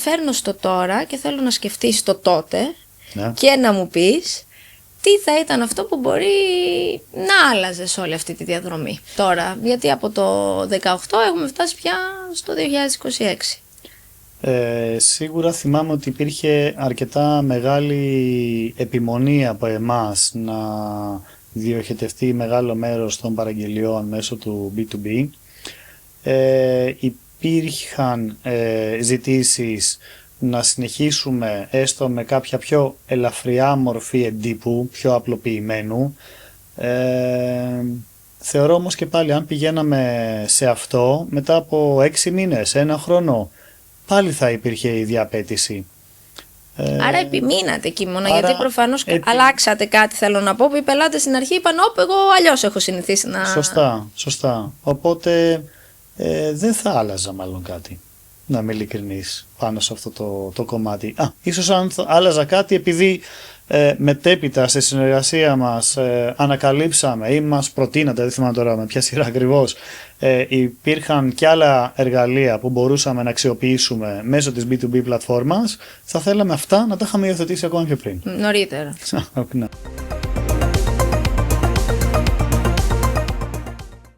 φέρνω στο τώρα και θέλω να σκεφτείς το τότε, Ναι. και να μου πεις τι θα ήταν αυτό που μπορεί να άλλαζε σε όλη αυτή τη διαδρομή τώρα. Γιατί από το 18 έχουμε φτάσει πια στο 2026. Σίγουρα θυμάμαι ότι υπήρχε αρκετά μεγάλη επιμονή από εμάς να διοχετευτεί μεγάλο μέρος των παραγγελιών μέσω του B2B. Υπήρχαν ζητήσεις να συνεχίσουμε έστω με κάποια πιο ελαφριά μορφή εντύπου, πιο απλοποιημένου. Θεωρώ όμως και πάλι, αν πηγαίναμε σε αυτό μετά από 6 μήνες, 1 χρόνο, πάλι θα υπήρχε η διαπέτηση. Άρα επιμείνατε εκεί μόνο, γιατί προφανώς αλλάξατε κάτι, θέλω να πω, που οι πελάτες στην αρχή είπαν «Όπ, εγώ αλλιώς έχω συνηθίσει να...» Σωστά. Οπότε δεν θα άλλαζα μάλλον κάτι, να είμαι ειλικρινής, πάνω σε αυτό το κομμάτι. Ίσως αν άλλαζα κάτι επειδή μετέπειτα στη συνεργασία μας ανακαλύψαμε ή μας προτείνατε, δεν θυμάμαι τώρα με ποια σειρά ακριβώς, υπήρχαν και άλλα εργαλεία που μπορούσαμε να αξιοποιήσουμε μέσω της B2B πλατφόρμας, θα θέλαμε αυτά να τα είχαμε υιοθετήσει ακόμα πιο πριν. Νωρίτερα. Ναι.